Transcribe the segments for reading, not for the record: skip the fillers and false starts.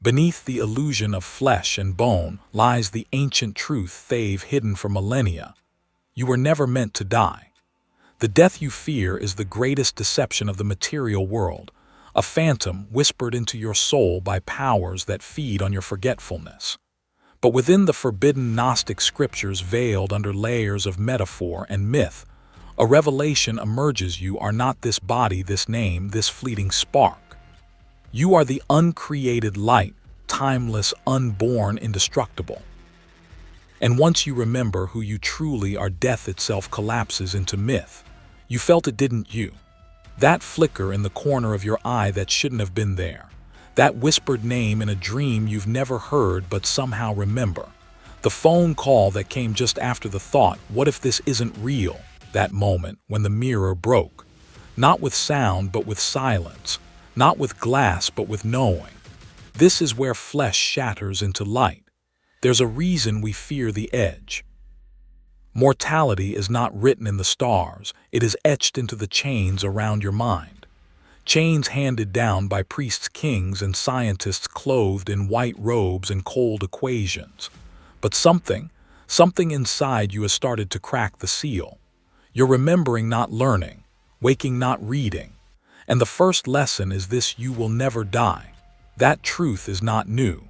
Beneath the illusion of flesh and bone lies the ancient truth they've hidden for millennia. You were never meant to die. The death you fear is the greatest deception of the material world, a phantom whispered into your soul by powers that feed on your forgetfulness. But within the forbidden Gnostic scriptures veiled under layers of metaphor and myth, a revelation emerges: you are not this body, this name, this fleeting spark. You are the uncreated light, timeless, unborn, indestructible. And once you remember who you truly are, death itself collapses into myth. You felt it, didn't you? That flicker in the corner of your eye that shouldn't have been there. That whispered name in a dream you've never heard but somehow remember. The phone call that came just after the thought, what if this isn't real? That moment when the mirror broke. Not with sound but with silence. Not with glass but with knowing. This is where flesh shatters into light. There's a reason we fear the edge. Mortality is not written in the stars, it is etched into the chains around your mind. Chains handed down by priests, kings, and scientists clothed in white robes and cold equations. But something inside you has started to crack the seal. You're remembering, not learning, waking, not reading. And the first lesson is this: you will never die. That truth is not new.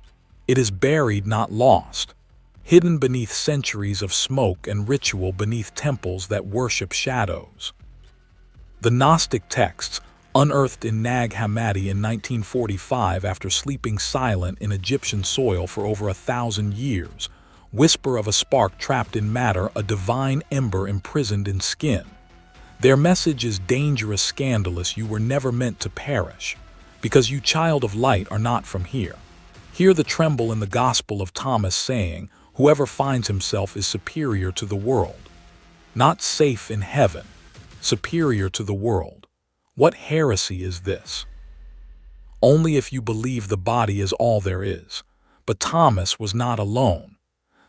It is buried, not lost. Hidden beneath centuries of smoke and ritual, beneath temples that worship shadows. The Gnostic texts, unearthed in Nag Hammadi in 1945 after sleeping silent in Egyptian soil for over 1,000 years, whisper of a spark trapped in matter, a divine ember imprisoned in skin. Their message is dangerous, scandalous: you were never meant to perish, because you, child of light, are not from here. Hear the tremble in the Gospel of Thomas saying, whoever finds himself is superior to the world. Not safe in heaven, superior to the world. What heresy is this? Only if you believe the body is all there is. But Thomas was not alone.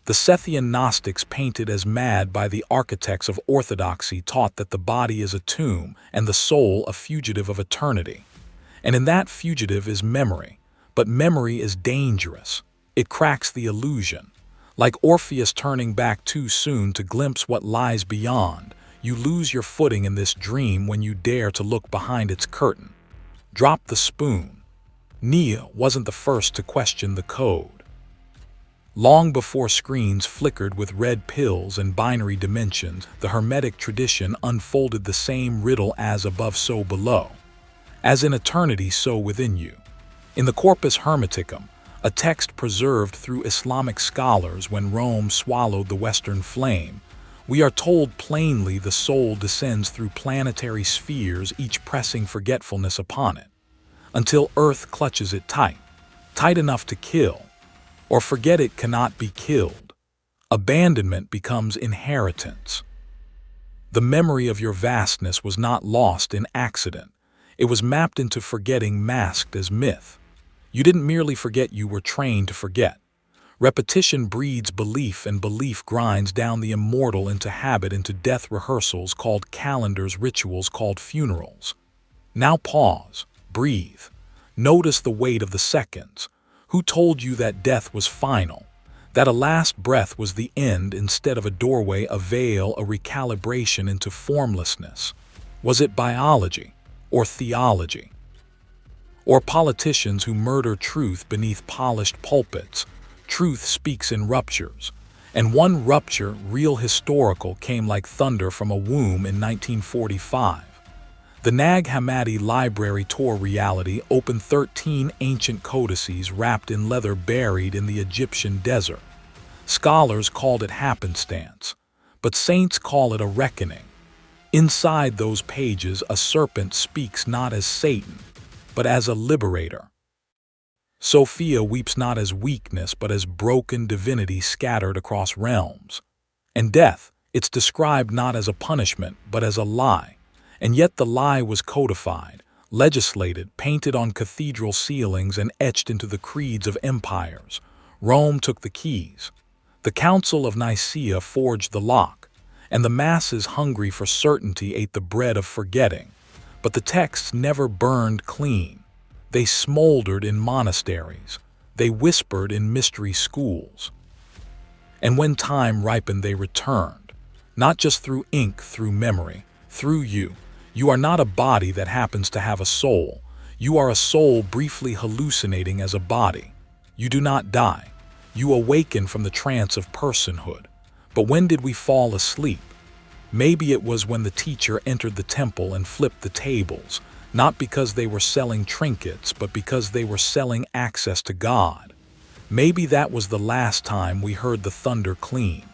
The Sethian Gnostics, painted as mad by the architects of orthodoxy, taught that the body is a tomb and the soul a fugitive of eternity. And in that fugitive is memory. But memory is dangerous. It cracks the illusion. Like Orpheus turning back too soon to glimpse what lies beyond, you lose your footing in this dream when you dare to look behind its curtain. Drop the spoon. Nia wasn't the first to question the code. Long before screens flickered with red pills and binary dimensions, the Hermetic tradition unfolded the same riddle: as above, so below. As in eternity, so within you. In the Corpus Hermeticum, a text preserved through Islamic scholars when Rome swallowed the Western flame, we are told plainly the soul descends through planetary spheres, each pressing forgetfulness upon it, until Earth clutches it tight, tight enough to kill. Or forget it cannot be killed. Abandonment becomes inheritance. The memory of your vastness was not lost in accident. It was mapped into forgetting, masked as myth. You didn't merely forget, you were trained to forget. Repetition breeds belief, and belief grinds down the immortal into habit, into death rehearsals called calendars, rituals called funerals. Now pause, breathe. Notice the weight of the seconds. Who told you that death was final? That a last breath was the end instead of a doorway, a veil, a recalibration into formlessness? Was it biology or theology? Or politicians who murder truth beneath polished pulpits? Truth speaks in ruptures, and one rupture, real historical, came like thunder from a womb in 1945. The Nag Hammadi library tore reality open, 13 ancient codices wrapped in leather buried in the Egyptian desert. Scholars called it happenstance, but saints call it a reckoning. Inside those pages, a serpent speaks not as Satan, but as a liberator. Sophia weeps not as weakness, but as broken divinity scattered across realms. And death, it's described not as a punishment, but as a lie. And yet the lie was codified, legislated, painted on cathedral ceilings, and etched into the creeds of empires. Rome took the keys. The Council of Nicaea forged the lock, and the masses, hungry for certainty, ate the bread of forgetting. But the texts never burned clean. They smoldered in monasteries, They whispered in mystery schools. And when time ripened, they returned. Not just through ink, through memory, through you. You are not a body that happens to have a soul. You are a soul briefly hallucinating as a body. You do not die. You awaken from the trance of personhood. But when did we fall asleep? Maybe it was when the teacher entered the temple and flipped the tables, not because they were selling trinkets, but because they were selling access to God. Maybe that was the last time we heard the thunder clean.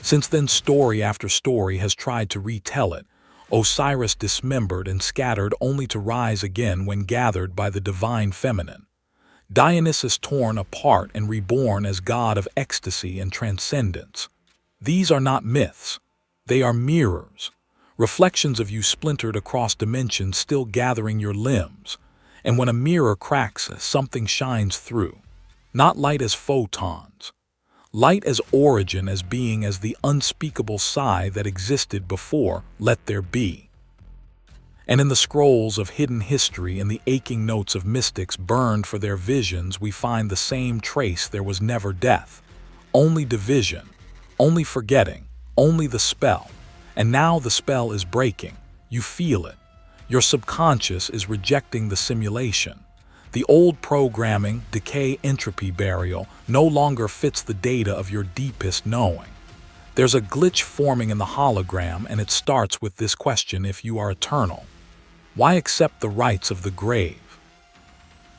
Since then, story after story has tried to retell it. Osiris dismembered and scattered only to rise again when gathered by the divine feminine. Dionysus torn apart and reborn as god of ecstasy and transcendence. These are not myths. They are mirrors, reflections of you splintered across dimensions, still gathering your limbs. And when a mirror cracks, something shines through. Not light as photons. Light as origin, as being, as the unspeakable sigh that existed before let there be. And in the scrolls of hidden history and the aching notes of mystics burned for their visions, we find the same trace. There was never death, only division, only forgetting, only the spell. And now the spell is breaking. You feel it. Your subconscious is rejecting the simulation. The old programming, decay, entropy, burial, no longer fits the data of your deepest knowing. There's a glitch forming in the hologram, and it starts with this question: if you are eternal, why accept the rites of the grave?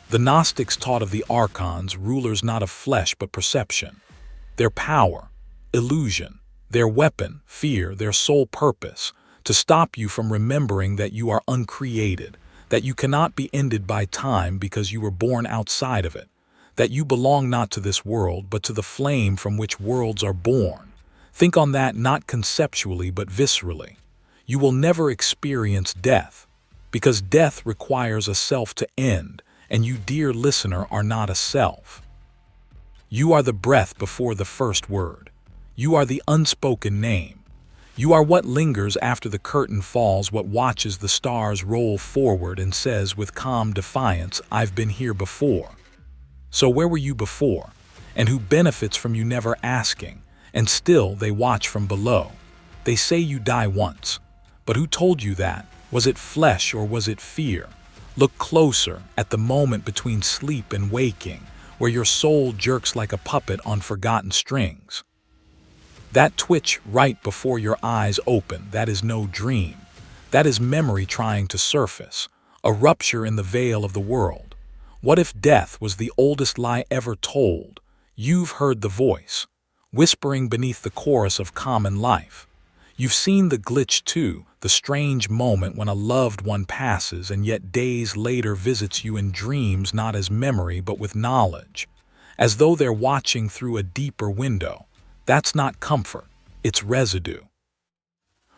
The Gnostics taught of the archons, rulers not of flesh but perception. Their power, illusion, their weapon, fear, their sole purpose, to stop you from remembering that you are uncreated, that you cannot be ended by time because you were born outside of it, that you belong not to this world but to the flame from which worlds are born. Think on that, not conceptually but viscerally. You will never experience death, because death requires a self to end, and you, dear listener, are not a self. You are the breath before the first word. You are the unspoken name. You are what lingers after the curtain falls, what watches the stars roll forward and says with calm defiance, I've been here before. So where were you before? And who benefits from you never asking? And still they watch from below. They say you die once. But who told you that? Was it flesh or was it fear? Look closer at the moment between sleep and waking, where your soul jerks like a puppet on forgotten strings. That twitch right before your eyes open, that is no dream. That is memory trying to surface, a rupture in the veil of the world. What if death was the oldest lie ever told? You've heard the voice, whispering beneath the chorus of common life. You've seen the glitch too, the strange moment when a loved one passes and yet days later visits you in dreams, not as memory but with knowledge, as though they're watching through a deeper window. That's not comfort, it's residue.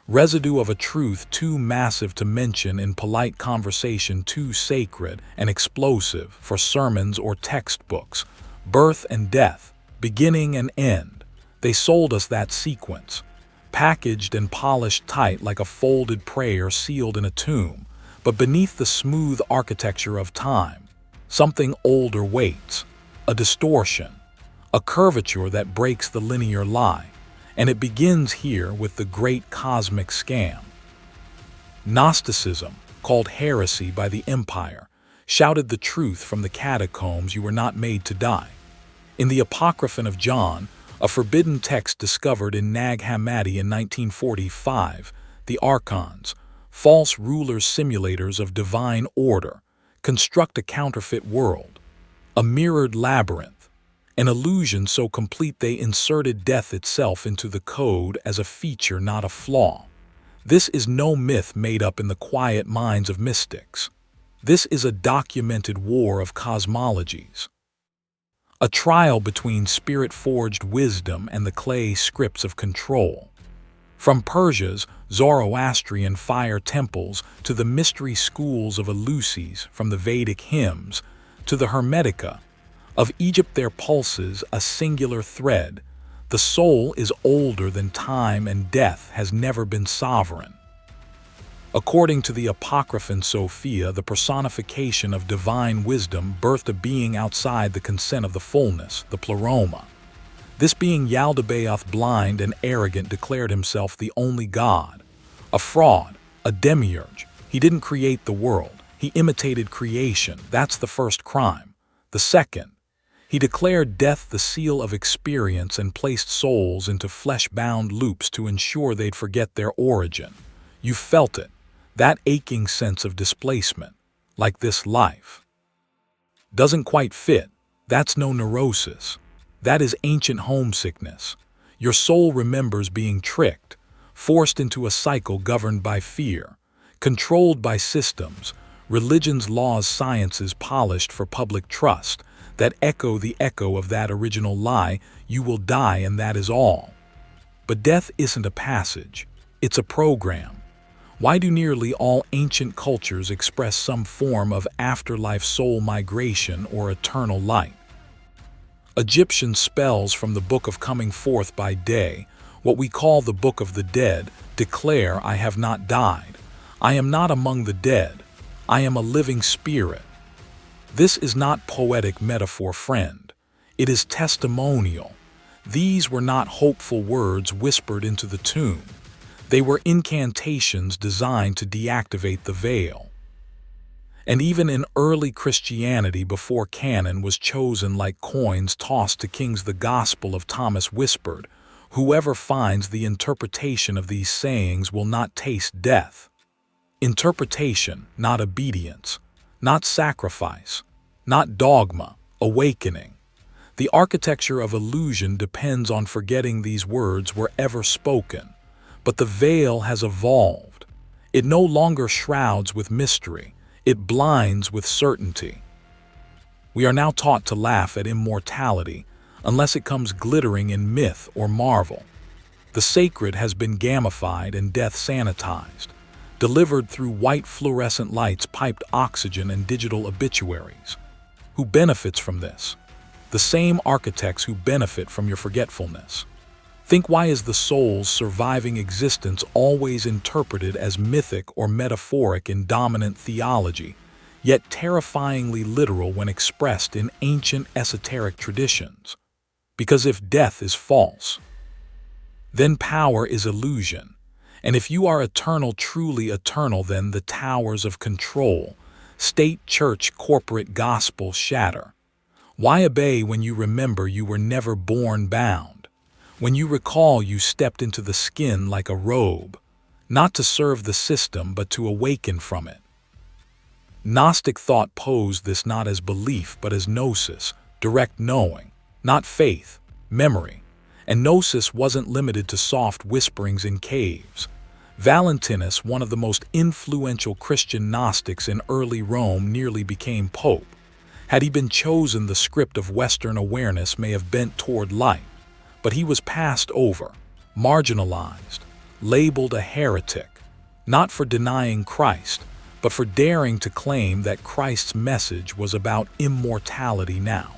Residue of a truth too massive to mention in polite conversation, too sacred and explosive for sermons or textbooks. Birth and death, beginning and end. They sold us that sequence, packaged and polished tight like a folded prayer sealed in a tomb. But beneath the smooth architecture of time, something older waits, a distortion, a curvature that breaks the linear lie, and it begins here with the great cosmic scam. Gnosticism, called heresy by the empire, shouted the truth from the catacombs: you were not made to die. In the Apocryphon of John, a forbidden text discovered in Nag Hammadi in 1945, the archons, false rulers, simulators of divine order, construct a counterfeit world, a mirrored labyrinth, an illusion so complete they inserted death itself into the code as a feature, not a flaw. This is no myth made up in the quiet minds of mystics. This is a documented war of cosmologies. A trial between spirit-forged wisdom and the clay scripts of control. From Persia's Zoroastrian fire temples to the mystery schools of Eleusis, from the Vedic hymns to the Hermetica of Egypt, there pulses a singular thread. The soul is older than time, and death has never been sovereign. According to the Apocryphon Sophia, the personification of divine wisdom birthed a being outside the consent of the fullness, the pleroma. This being Yaldabaoth, blind and arrogant, declared himself the only God. A fraud, a demiurge. He didn't create the world. He imitated creation. That's the first crime. The second, he declared death the seal of experience and placed souls into flesh-bound loops to ensure they'd forget their origin. You felt it, that aching sense of displacement, like this life doesn't quite fit. That's no neurosis. That is ancient homesickness. Your soul remembers being tricked, forced into a cycle governed by fear, controlled by systems, religion's laws, sciences polished for public trust, that echo the echo of that original lie: you will die and that is all. But death isn't a passage, it's a program. Why do nearly all ancient cultures express some form of afterlife soul migration or eternal light? Egyptian spells from the Book of Coming Forth by Day, what we call the Book of the Dead, declare, I have not died. I am not among the dead. I am a living spirit. This is not poetic metaphor, friend. It is testimonial. These were not hopeful words whispered into the tomb. They were incantations designed to deactivate the veil. And even in early Christianity, before canon was chosen like coins tossed to kings, the Gospel of Thomas whispered, whoever finds the interpretation of these sayings will not taste death. Interpretation, not obedience, not sacrifice, not dogma, awakening. The architecture of illusion depends on forgetting these words were ever spoken. But the veil has evolved. It no longer shrouds with mystery. It blinds with certainty. We are now taught to laugh at immortality unless it comes glittering in myth or marvel. The sacred has been gamified and death sanitized, delivered through white fluorescent lights, piped oxygen, and digital obituaries. Who benefits from this? The same architects who benefit from your forgetfulness. Think, why is the soul's surviving existence always interpreted as mythic or metaphoric in dominant theology, yet terrifyingly literal when expressed in ancient esoteric traditions? Because if death is false, then power is illusion. And if you are eternal, truly eternal, then the towers of control, state, church, corporate, gospel, shatter. Why obey when you remember you were never born bound? When you recall you stepped into the skin like a robe, not to serve the system but to awaken from it. Gnostic thought posed this not as belief but as gnosis, direct knowing, not faith, memory. And gnosis wasn't limited to soft whisperings in caves. Valentinus, one of the most influential Christian Gnostics in early Rome, nearly became pope. Had he been chosen, the script of Western awareness may have bent toward light. But he was passed over, marginalized, labeled a heretic, not for denying Christ, but for daring to claim that Christ's message was about immortality now.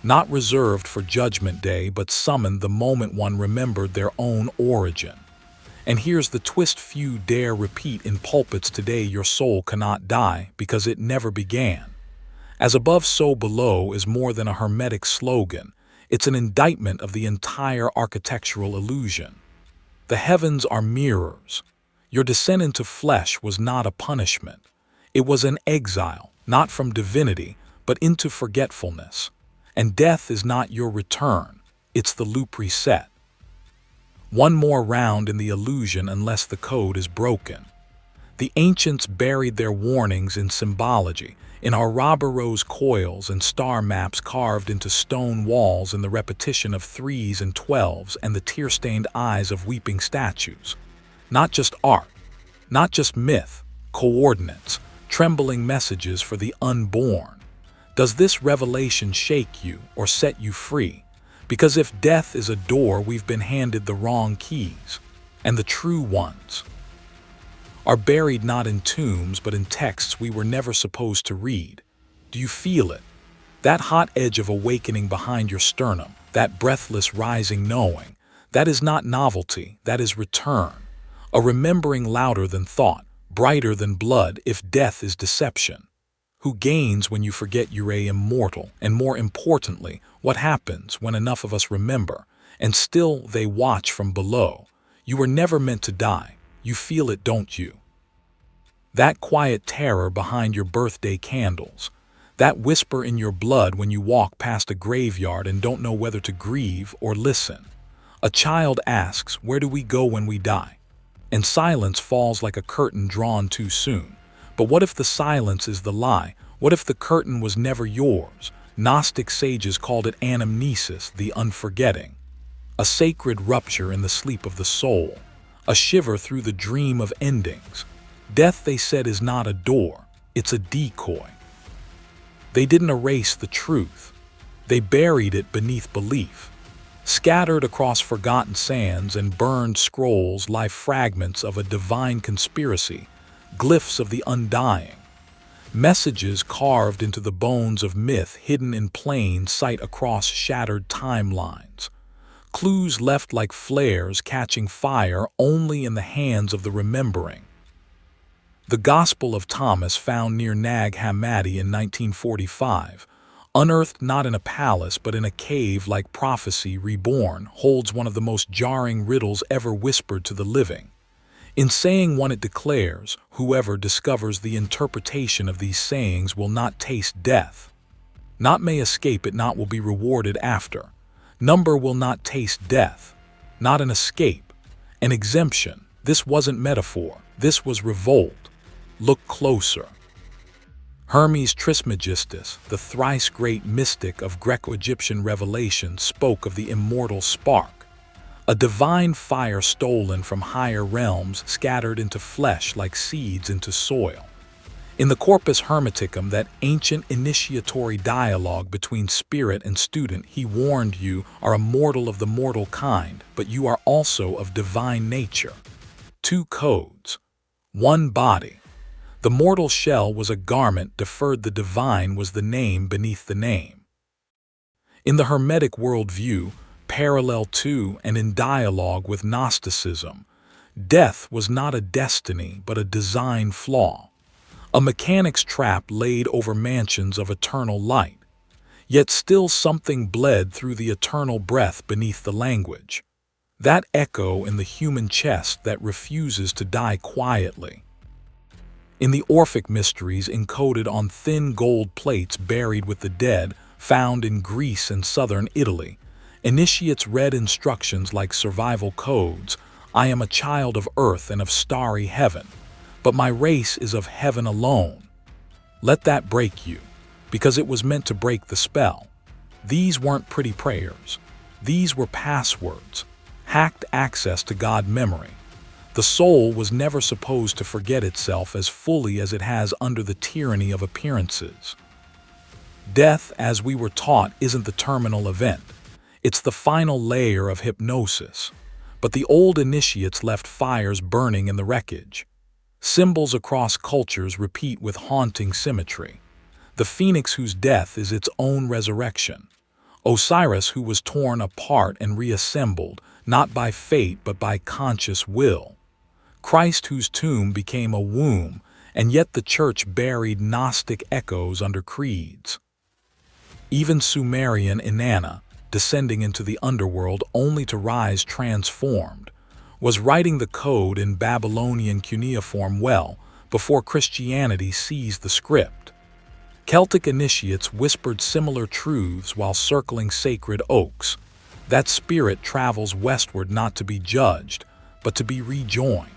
Not reserved for Judgment Day, but summoned the moment one remembered their own origin. And here's the twist few dare repeat in pulpits today: your soul cannot die because it never began. As above, so below is more than a Hermetic slogan. It's an indictment of the entire architectural illusion. The heavens are mirrors. Your descent into flesh was not a punishment. It was an exile, not from divinity, but into forgetfulness. And death is not your return. It's the loop reset. One more round in the illusion unless the code is broken. The ancients buried their warnings in symbology, in Ouroboros coils and star maps carved into stone walls, in the repetition of 3s and 12s and the tear-stained eyes of weeping statues. Not just art, not just myth, coordinates, trembling messages for the unborn. Does this revelation shake you or set you free? Because if death is a door, we've been handed the wrong keys, and the true ones are buried not in tombs but in texts we were never supposed to read. Do you feel it? That hot edge of awakening behind your sternum, that breathless rising knowing, that is not novelty, that is return. A remembering louder than thought, brighter than blood if death is deception. Who gains when you forget you're immortal? And more importantly, what happens when enough of us remember, and still they watch from below? You were never meant to die. You feel it, don't you? That quiet terror behind your birthday candles. That whisper in your blood when you walk past a graveyard and don't know whether to grieve or listen. A child asks, "Where do we go when we die?" And silence falls like a curtain drawn too soon. But what if the silence is the lie? What if the curtain was never yours? Gnostic sages called it anamnesis, the unforgetting. A sacred rupture in the sleep of the soul. A shiver through the dream of endings. Death, they said, is not a door, it's a decoy. They didn't erase the truth. They buried it beneath belief. Scattered across forgotten sands and burned scrolls lie fragments of a divine conspiracy, glyphs of the undying. Messages carved into the bones of myth hidden in plain sight across shattered timelines. Clues left like flares catching fire only in the hands of the remembering. The Gospel of Thomas, found near Nag Hammadi in 1945, unearthed not in a palace but in a cave like prophecy reborn, holds one of the most jarring riddles ever whispered to the living. In saying one, it declares, whoever discovers the interpretation of these sayings will not taste death. Not may escape it, not will be rewarded after. Number will not taste death. Not an escape, an exemption. This wasn't metaphor, this was revolt. Look closer. Hermes Trismegistus, the thrice great mystic of Greco-Egyptian revelation, spoke of the immortal spark, a divine fire stolen from higher realms, scattered into flesh like seeds into soil. In the Corpus Hermeticum, that ancient initiatory dialogue between spirit and student, he warned, you are a mortal of the mortal kind, but you are also of divine nature. 2 codes, 1 body. The mortal shell was a garment deferred, the divine was the name beneath the name. In the Hermetic worldview, parallel to and in dialogue with Gnosticism, death was not a destiny but a design flaw, a mechanic's trap laid over mansions of eternal light. Yet still something bled through the eternal breath beneath the language, that echo in the human chest that refuses to die quietly. In the Orphic mysteries encoded on thin gold plates buried with the dead, found in Greece and southern Italy, initiates read instructions like survival codes. I am a child of earth and of starry heaven, but my race is of heaven alone. Let that break you, because it was meant to break the spell. These weren't pretty prayers. These were passwords, hacked access to God memory. The soul was never supposed to forget itself as fully as it has under the tyranny of appearances. Death, as we were taught, isn't the terminal event. It's the final layer of hypnosis. But the old initiates left fires burning in the wreckage. Symbols across cultures repeat with haunting symmetry. The phoenix whose death is its own resurrection. Osiris who was torn apart and reassembled, not by fate but by conscious will. Christ whose tomb became a womb, and yet the church buried Gnostic echoes under creeds. Even Sumerian Inanna, descending into the underworld only to rise transformed, was writing the code in Babylonian cuneiform well before Christianity seized the script. Celtic initiates whispered similar truths while circling sacred oaks. That spirit travels westward not to be judged, but to be rejoined.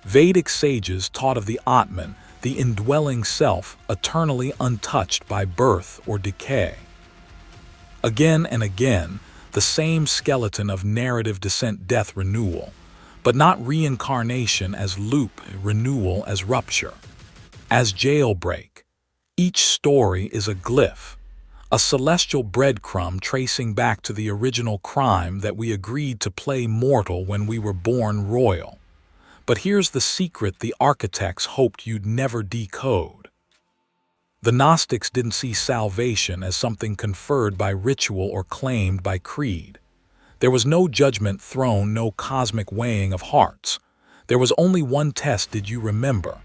Vedic sages taught of the Atman, the indwelling self, eternally untouched by birth or decay. Again and again, the same skeleton of narrative descent, death, renewal, but not reincarnation as loop, renewal as rupture, as jailbreak. Each story is a glyph, a celestial breadcrumb tracing back to the original crime that we agreed to play mortal when we were born royal. But here's the secret the architects hoped you'd never decode. The Gnostics didn't see salvation as something conferred by ritual or claimed by creed. There was no judgment throne, no cosmic weighing of hearts. There was only one test: did you remember?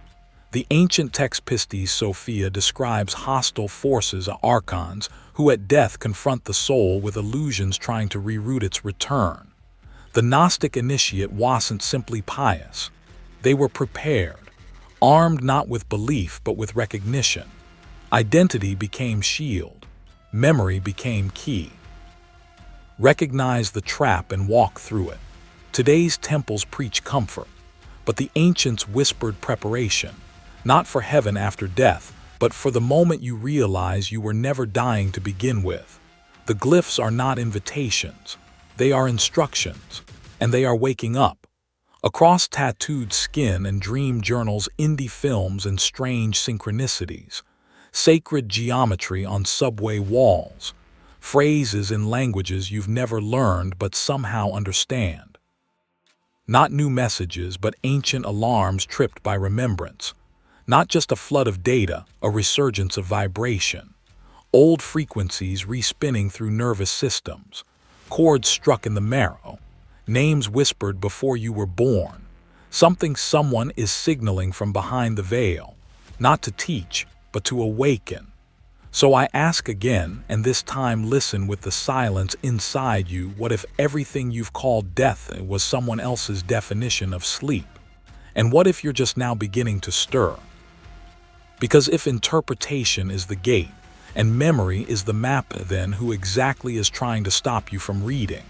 The ancient text Pistis Sophia describes hostile forces, archons, who at death confront the soul with illusions trying to reroute its return. The Gnostic initiate wasn't simply pious. They were prepared, armed not with belief but with recognition. Identity became shield. Memory became key. Recognize the trap and walk through it. Today's temples preach comfort, but the ancients whispered preparation, not for heaven after death, but for the moment you realize you were never dying to begin with. The glyphs are not invitations. They are instructions, and they are waking up. Across tattooed skin and dream journals, indie films and strange synchronicities, sacred geometry on subway walls, phrases in languages you've never learned but somehow understand. Not new messages, but ancient alarms tripped by remembrance. Not just a flood of data, a resurgence of vibration. Old frequencies respinning through nervous systems, chords struck in the marrow, names whispered before you were born. Something someone is signaling from behind the veil, not to teach, but to awaken. So I ask again, and this time listen with the silence inside you: what if everything you've called death was someone else's definition of sleep? And what if you're just now beginning to stir? Because if interpretation is the gate, and memory is the map, then who exactly is trying to stop you from reading?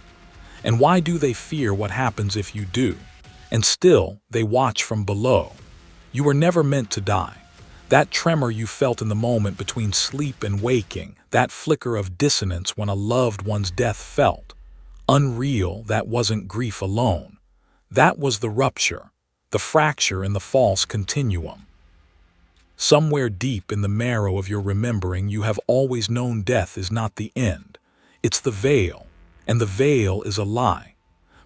And why do they fear what happens if you do? And still, they watch from below. You were never meant to die. That tremor you felt in the moment between sleep and waking, that flicker of dissonance when a loved one's death felt unreal, that wasn't grief alone. That was the rupture, the fracture in the false continuum. Somewhere deep in the marrow of your remembering, you have always known death is not the end. It's the veil, and the veil is a lie.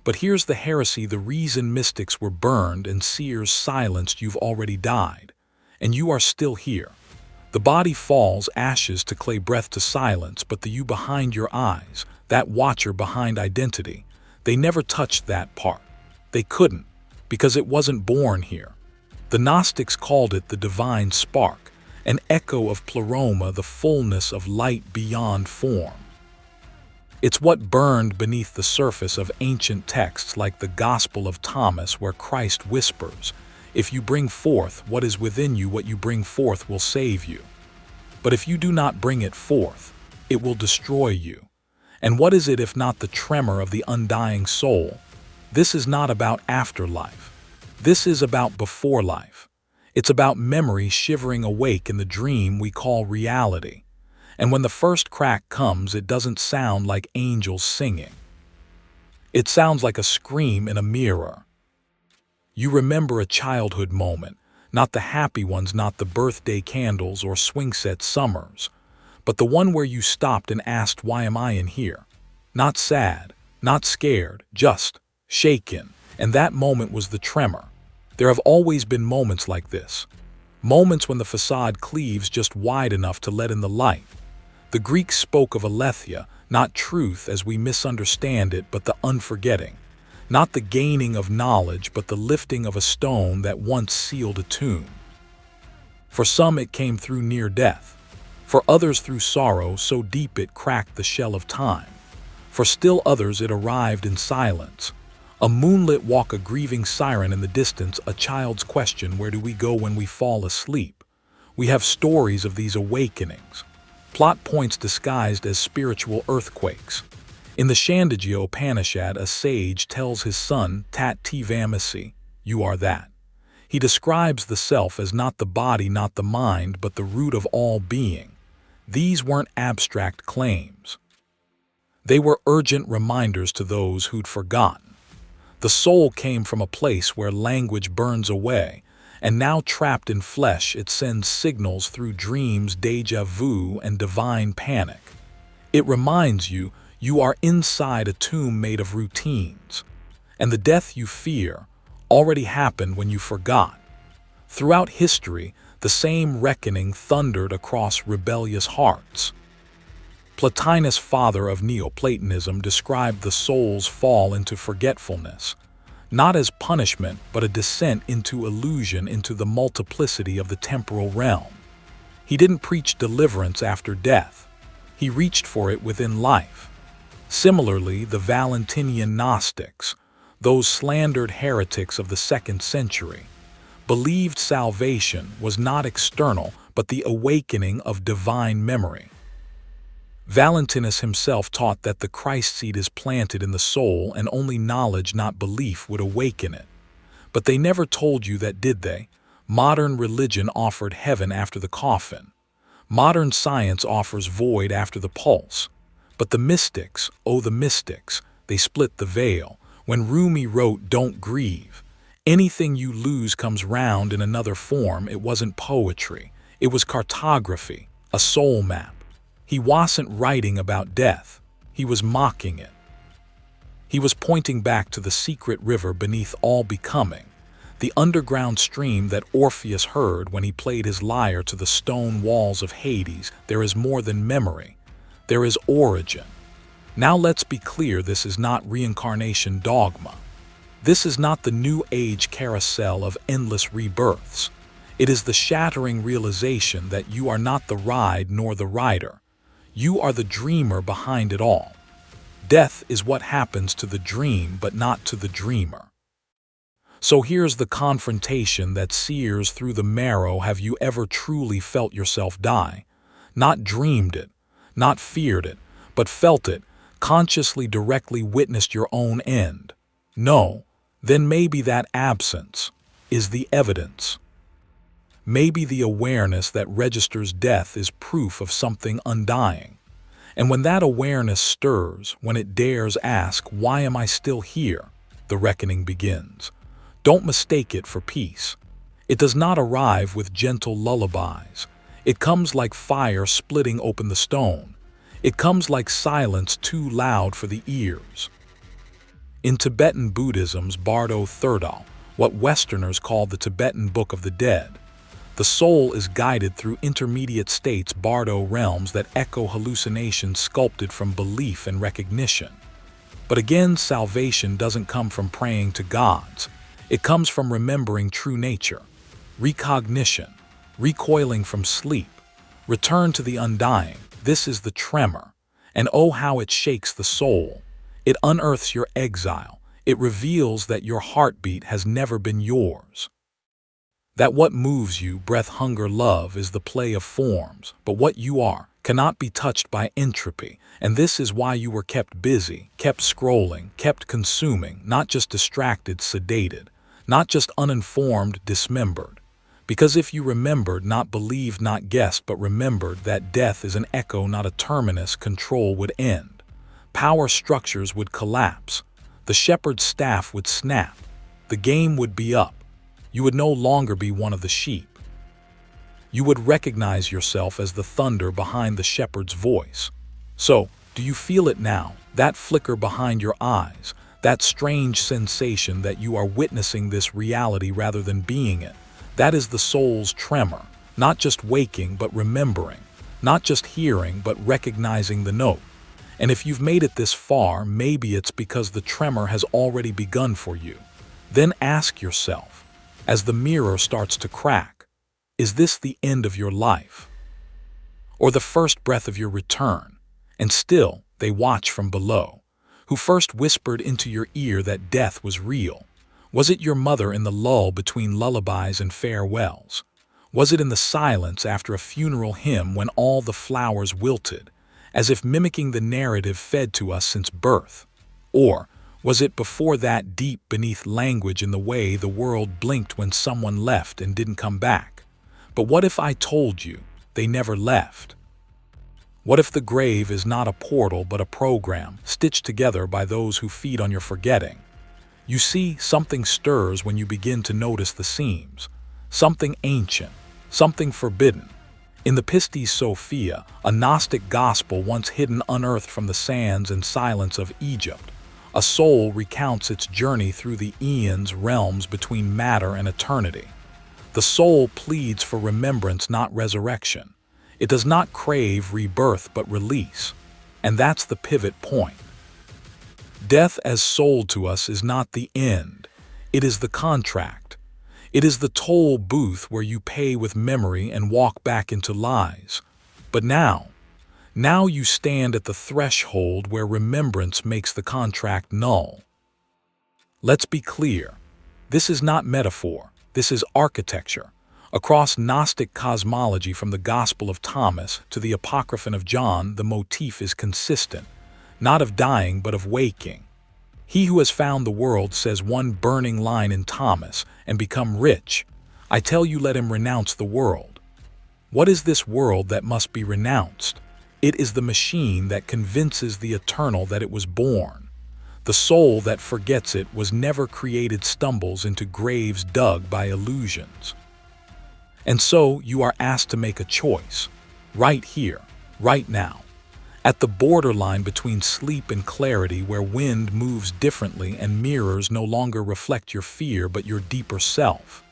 But here's the heresy: the reason mystics were burned and seers silenced: you've already died, and you are still here. The body falls, ashes to clay, breath to silence, but the you behind your eyes, that watcher behind identity, they never touched that part. They couldn't, because it wasn't born here. The Gnostics called it the divine spark, an echo of pleroma, the fullness of light beyond form. It's what burned beneath the surface of ancient texts like the Gospel of Thomas, where Christ whispers, "If you bring forth what is within you, what you bring forth will save you. But if you do not bring it forth, it will destroy you." And what is it if not the tremor of the undying soul? This is not about afterlife. This is about before life. It's about memory shivering awake in the dream we call reality. And when the first crack comes, it doesn't sound like angels singing. It sounds like a scream in a mirror. You remember a childhood moment, not the happy ones, not the birthday candles or swing set summers, but the one where you stopped and asked, "Why am I in here?" Not sad, not scared, just shaken. And that moment was the tremor. There have always been moments like this. Moments when the facade cleaves just wide enough to let in the light. The Greeks spoke of aletheia, not truth as we misunderstand it, but the unforgetting. Not the gaining of knowledge, but the lifting of a stone that once sealed a tomb. For some it came through near death. For others through sorrow so deep it cracked the shell of time. For still others it arrived in silence. A moonlit walk, a grieving siren in the distance, a child's question: where do we go when we fall asleep? We have stories of these awakenings, plot points disguised as spiritual earthquakes. In the Chandogya Upanishad, a sage tells his son, Tat Tvamasi, "You are that." He describes the self as not the body, not the mind, but the root of all being. These weren't abstract claims. They were urgent reminders to those who'd forgotten. The soul came from a place where language burns away, and now trapped in flesh it sends signals through dreams, déjà vu, and divine panic. It reminds you you are inside a tomb made of routines, and the death you fear already happened when you forgot. Throughout history, the same reckoning thundered across rebellious hearts. Plotinus, father of Neoplatonism, described the soul's fall into forgetfulness, not as punishment but a descent into illusion, into the multiplicity of the temporal realm. He didn't preach deliverance after death. He reached for it within life. Similarly, the Valentinian Gnostics, those slandered heretics of the 2nd century, believed salvation was not external but the awakening of divine memory. Valentinus himself taught that the Christ seed is planted in the soul and only knowledge, not belief, would awaken it. But they never told you that, did they? Modern religion offered heaven after the coffin. Modern science offers void after the pulse. But the mystics, oh the mystics, they split the veil. When Rumi wrote, "Don't grieve. Anything you lose comes round in another form," it wasn't poetry. It was cartography, a soul map. He wasn't writing about death. He was mocking it. He was pointing back to the secret river beneath all becoming, the underground stream that Orpheus heard when he played his lyre to the stone walls of Hades. There is more than memory. There is origin. Now let's be clear, this is not reincarnation dogma. This is not the New Age carousel of endless rebirths. It is the shattering realization that you are not the ride nor the rider. You are the dreamer behind it all. Death is what happens to the dream, but not to the dreamer. So here's the confrontation that sears through the marrow. Have you ever truly felt yourself die? Not dreamed it, not feared it, but felt it, consciously, directly witnessed your own end? No. Then maybe that absence is the evidence. Maybe the awareness that registers death is proof of something undying. And when that awareness stirs, when it dares ask, "Why am I still here?" the reckoning begins. Don't mistake it for peace. It does not arrive with gentle lullabies. It comes like fire splitting open the stone. It comes like silence too loud for the ears. In Tibetan Buddhism's Bardo Thirdal, what Westerners call the Tibetan Book of the Dead, the soul is guided through intermediate states, Bardo realms that echo hallucinations sculpted from belief and recognition. But again, salvation doesn't come from praying to gods. It comes from remembering true nature, recognition, recoiling from sleep, return to the undying. This is the tremor, and oh how it shakes the soul. It unearths your exile. It reveals that your heartbeat has never been yours. That what moves you, breath, hunger, love, is the play of forms, but what you are cannot be touched by entropy, and this is why you were kept busy, kept scrolling, kept consuming, not just distracted, sedated, not just uninformed, dismembered. Because if you remembered, not believed, not guessed, but remembered that death is an echo, not a terminus, control would end. Power structures would collapse. The shepherd's staff would snap. The game would be up. You would no longer be one of the sheep. You would recognize yourself as the thunder behind the shepherd's voice. So, do you feel it now? That flicker behind your eyes, that strange sensation that you are witnessing this reality rather than being it. That is the soul's tremor, not just waking but remembering, not just hearing but recognizing the note. And if you've made it this far, maybe it's because the tremor has already begun for you. Then ask yourself, as the mirror starts to crack, is this the end of your life? Or the first breath of your return? And still, they watch from below. Who first whispered into your ear that death was real? Was it your mother in the lull between lullabies and farewells? Was it in the silence after a funeral hymn when all the flowers wilted, as if mimicking the narrative fed to us since birth? Or was it before that, deep beneath language, in the way the world blinked when someone left and didn't come back? But what if I told you they never left? What if the grave is not a portal but a program stitched together by those who feed on your forgetting? You see, something stirs when you begin to notice the seams. Something ancient, something forbidden. In the Pistis Sophia, a Gnostic gospel once hidden, unearthed from the sands and silence of Egypt, a soul recounts its journey through the eons, realms between matter and eternity. The soul pleads for remembrance, not resurrection. It does not crave rebirth but release. And that's the pivot point. Death as sold to us is not the end. It is the contract. It is the toll booth where you pay with memory and walk back into lies. But now you stand at the threshold where remembrance makes the contract null. Let's be clear. This is not metaphor. This is architecture. Across Gnostic cosmology, from the Gospel of Thomas to the Apocryphon of John, the motif is consistent, not of dying but of waking. He who has found the world, says one burning line in Thomas, and become rich, I tell you, let him renounce the world. What is this world that must be renounced? It is the machine that convinces the eternal that it was born. The soul that forgets it was never created stumbles into graves dug by illusions. And so you are asked to make a choice, right here, right now, at the borderline between sleep and clarity, where wind moves differently and mirrors no longer reflect your fear but your deeper self.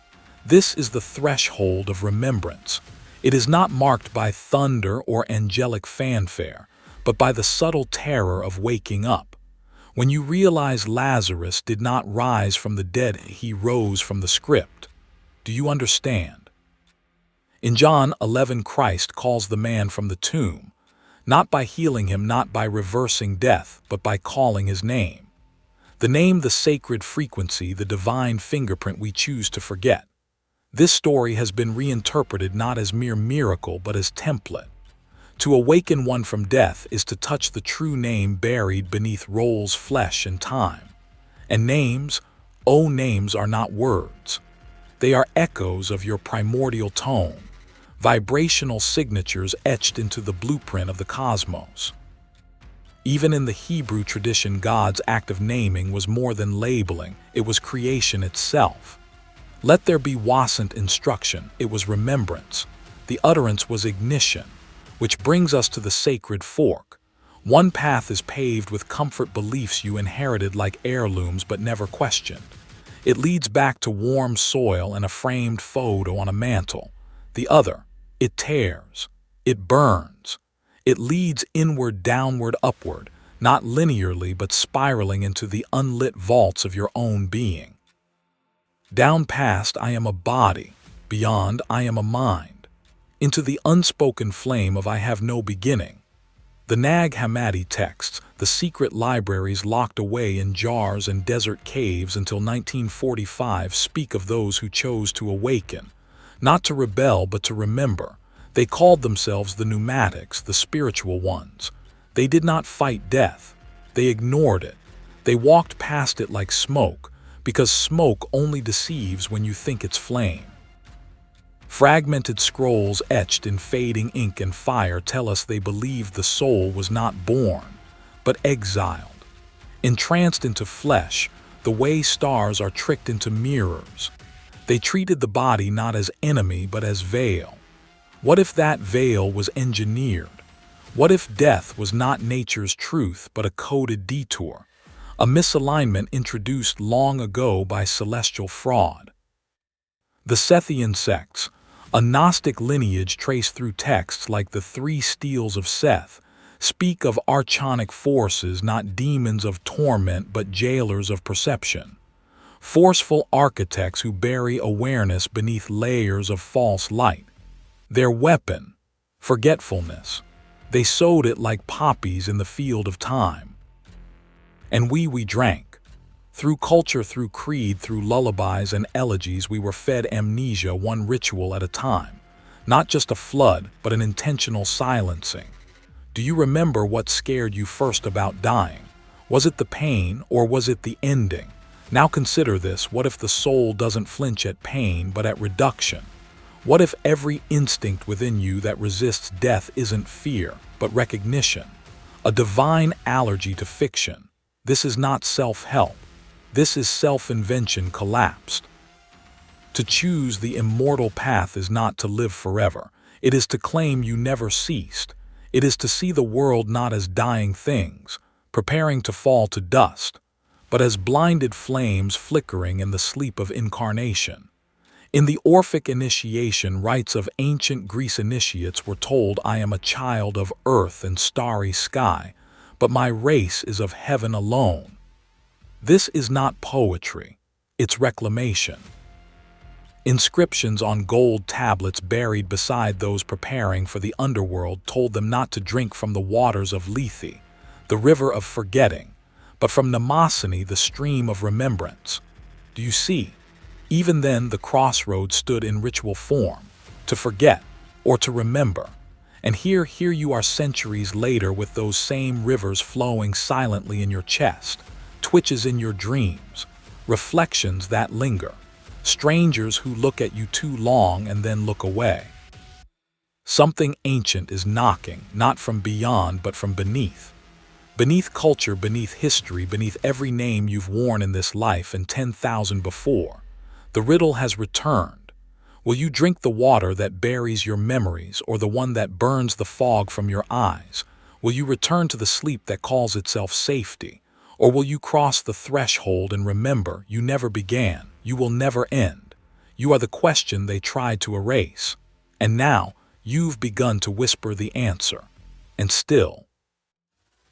This is the threshold of remembrance. It is not marked by thunder or angelic fanfare, but by the subtle terror of waking up. When you realize Lazarus did not rise from the dead, he rose from the script. Do you understand? In John 11, Christ calls the man from the tomb, not by healing him, not by reversing death, but by calling his name. The name, the sacred frequency, the divine fingerprint we choose to forget. This story has been reinterpreted not as mere miracle, but as template. To awaken one from death is to touch the true name buried beneath Roll's flesh and time. And names, oh, names are not words. They are echoes of your primordial tone, vibrational signatures etched into the blueprint of the cosmos. Even in the Hebrew tradition, God's act of naming was more than labeling, it was creation itself. Let there be wasn't instruction, it was remembrance. The utterance was ignition, which brings us to the sacred fork. One path is paved with comfort beliefs you inherited like heirlooms but never questioned. It leads back to warm soil and a framed photo on a mantle. The other, it tears, it burns. It leads inward, downward, upward, not linearly but spiraling into the unlit vaults of your own being. Down past I am a body, beyond I am a mind, into the unspoken flame of I have no beginning. The Nag Hammadi texts, the secret libraries locked away in jars and desert caves until 1945, speak of those who chose to awaken, not to rebel but to remember. They called themselves the pneumatics, the spiritual ones. They did not fight death. They ignored it. They walked past it like smoke, because smoke only deceives when you think it's flame. Fragmented scrolls etched in fading ink and fire tell us they believed the soul was not born, but exiled. Entranced into flesh, the way stars are tricked into mirrors. They treated the body not as enemy but as veil. What if that veil was engineered? What if death was not nature's truth but a coded detour? A misalignment introduced long ago by celestial fraud. The Sethian sects, a Gnostic lineage traced through texts like the Three Steels of Seth, speak of archonic forces, not demons of torment but jailers of perception. Forceful architects who bury awareness beneath layers of false light. Their weapon, forgetfulness. They sowed it like poppies in the field of time. And we drank. Through culture, through creed, through lullabies and elegies, we were fed amnesia, one ritual at a time. Not just a flood, but an intentional silencing. Do you remember what scared you first about dying? Was it the pain, or was it the ending? Now consider this: what if the soul doesn't flinch at pain, but at reduction? What if every instinct within you that resists death isn't fear, but recognition? A divine allergy to fiction. This is not self-help. This is self-invention collapsed. To choose the immortal path is not to live forever. It is to claim you never ceased. It is to see the world not as dying things, preparing to fall to dust, but as blinded flames flickering in the sleep of incarnation. In the Orphic initiation rites of ancient Greece, initiates were told, I am a child of earth and starry sky, but my race is of heaven alone. This is not poetry. It's reclamation. Inscriptions on gold tablets buried beside those preparing for the underworld told them not to drink from the waters of Lethe, the river of forgetting, but from Mnemosyne, the stream of remembrance. Do you see? Even then the crossroads stood in ritual form, to forget or to remember. And here you are centuries later with those same rivers flowing silently in your chest, twitches in your dreams, reflections that linger, strangers who look at you too long and then look away. Something ancient is knocking, not from beyond but from beneath. Beneath culture, beneath history, beneath every name you've worn in this life and 10,000 before. The riddle has returned. Will you drink the water that buries your memories or the one that burns the fog from your eyes? Will you return to the sleep that calls itself safety? Or will you cross the threshold and remember you never began, you will never end? You are the question they tried to erase. And now, you've begun to whisper the answer. And still,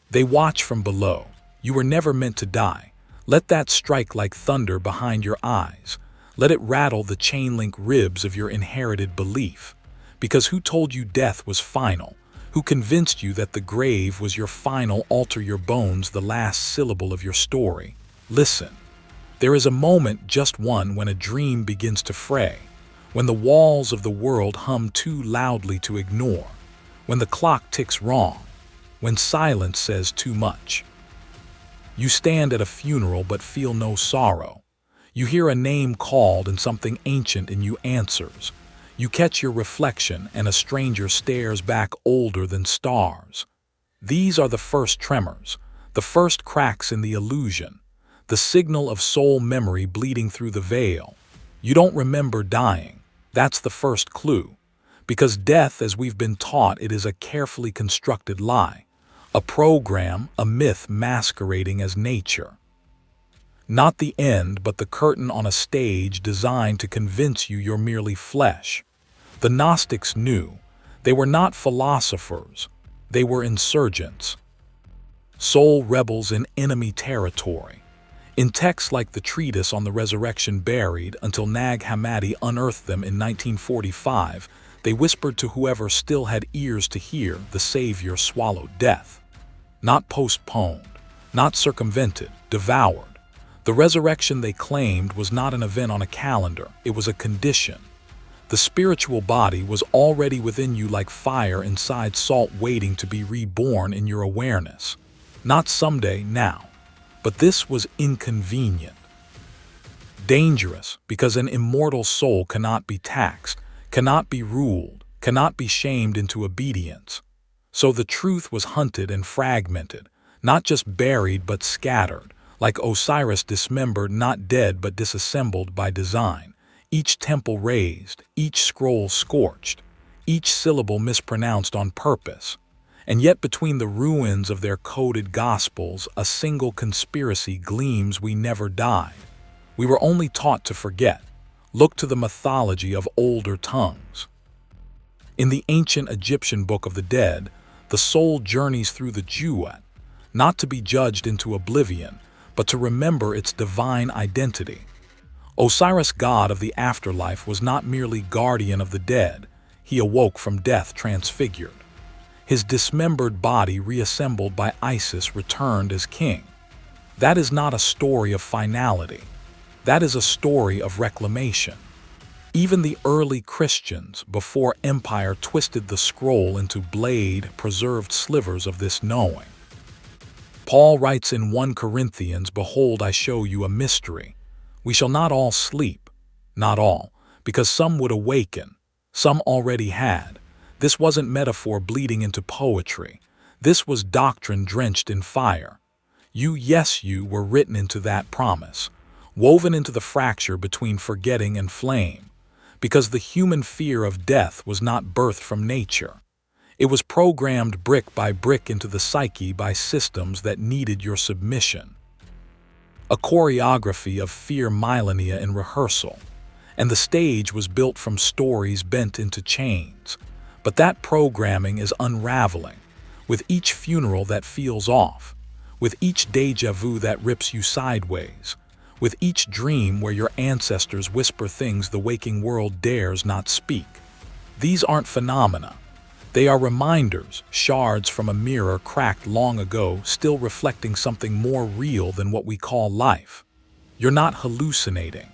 they watch from below. You were never meant to die. Let that strike like thunder behind your eyes. Let it rattle the chain-link ribs of your inherited belief. Because who told you death was final? Who convinced you that the grave was your final alter your bones, the last syllable of your story? Listen. There is a moment, just one, when a dream begins to fray. When the walls of the world hum too loudly to ignore. When the clock ticks wrong. When silence says too much. You stand at a funeral but feel no sorrow. You hear a name called and something ancient in you answers. You catch your reflection and a stranger stares back older than stars. These are the first tremors, the first cracks in the illusion, the signal of soul memory bleeding through the veil. You don't remember dying. That's the first clue. Because death, as we've been taught, it is a carefully constructed lie, a program, a myth masquerading as nature. Not the end, but the curtain on a stage designed to convince you you're merely flesh. The Gnostics knew. They were not philosophers. They were insurgents. Soul rebels in enemy territory. In texts like the treatise on the resurrection buried until Nag Hammadi unearthed them in 1945, they whispered to whoever still had ears to hear, the Savior swallowed death. Not postponed, not circumvented, devoured. The resurrection they claimed was not an event on a calendar, it was a condition. The spiritual body was already within you like fire inside salt waiting to be reborn in your awareness. Not someday, now. But this was inconvenient. Dangerous, because an immortal soul cannot be taxed, cannot be ruled, cannot be shamed into obedience. So the truth was hunted and fragmented, not just buried but scattered. Like Osiris dismembered, not dead but disassembled by design, each temple razed, each scroll scorched, each syllable mispronounced on purpose. And yet between the ruins of their coded gospels, a single conspiracy gleams: we never died. We were only taught to forget. Look to the mythology of older tongues. In the ancient Egyptian Book of the Dead, the soul journeys through the Jewat, not to be judged into oblivion, but to remember its divine identity. Osiris, god of the afterlife, was not merely guardian of the dead, he awoke from death transfigured. His dismembered body, reassembled by Isis, returned as king. That is not a story of finality. That is a story of reclamation. Even the early Christians, before empire twisted the scroll into blade, preserved slivers of this knowing. Paul writes in 1 Corinthians, "Behold, I show you a mystery. We shall not all sleep, not all, because some would awaken, some already had." This wasn't metaphor bleeding into poetry. This was doctrine drenched in fire. You, yes, you were written into that promise, woven into the fracture between forgetting and flame, because the human fear of death was not birthed from nature. It was programmed brick by brick into the psyche by systems that needed your submission. A choreography of fear millennia in rehearsal, and the stage was built from stories bent into chains. But that programming is unraveling, with each funeral that feels off, with each deja vu that rips you sideways, with each dream where your ancestors whisper things the waking world dares not speak. These aren't phenomena. They are reminders, shards from a mirror cracked long ago, still reflecting something more real than what we call life. You're not hallucinating.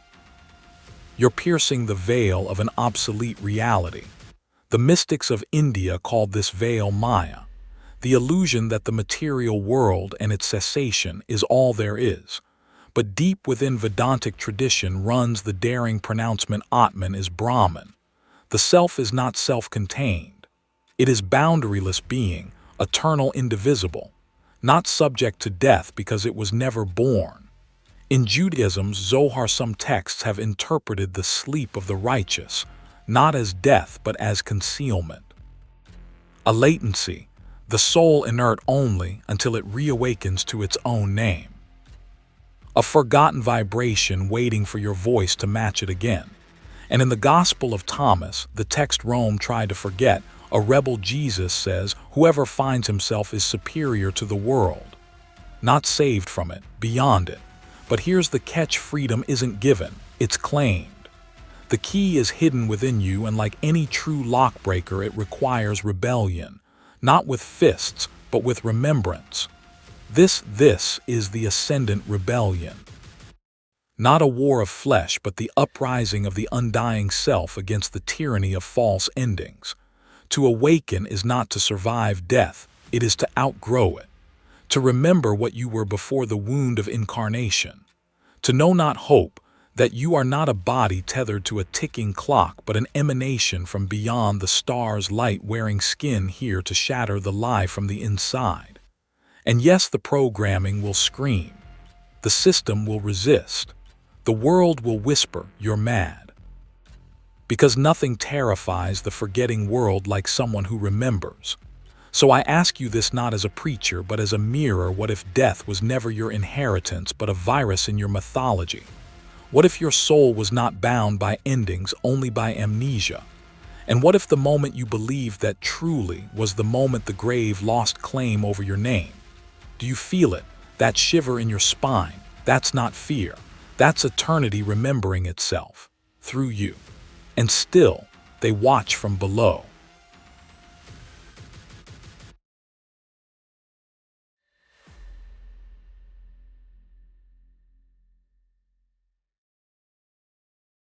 You're piercing the veil of an obsolete reality. The mystics of India called this veil Maya, the illusion that the material world and its cessation is all there is. But deep within Vedantic tradition runs the daring pronouncement Atman is Brahman. The self is not self-contained. It is boundaryless being, eternal, indivisible, not subject to death because it was never born. In Judaism's Zohar, some texts have interpreted the sleep of the righteous, not as death but as concealment. A latency, the soul inert only until it reawakens to its own name. A forgotten vibration waiting for your voice to match it again. And in the Gospel of Thomas, the text Rome tried to forget, a rebel Jesus says, whoever finds himself is superior to the world. Not saved from it, beyond it. But here's the catch: freedom isn't given, it's claimed. The key is hidden within you, and like any true lockbreaker, it requires rebellion. Not with fists, but with remembrance. This is the ascendant rebellion. Not a war of flesh, but the uprising of the undying self against the tyranny of false endings. To awaken is not to survive death, it is to outgrow it. To remember what you were before the wound of incarnation. To know, not hope, that you are not a body tethered to a ticking clock, but an emanation from beyond the stars' light, wearing skin here to shatter the lie from the inside. And yes, the programming will scream. The system will resist. The world will whisper, "You're mad." Because nothing terrifies the forgetting world like someone who remembers. So I ask you this not as a preacher, but as a mirror. What if death was never your inheritance, but a virus in your mythology? What if your soul was not bound by endings, only by amnesia? And what if the moment you believed that truly was the moment the grave lost claim over your name? Do you feel it? That shiver in your spine? That's not fear. That's eternity remembering itself through you. And still, they watch from below.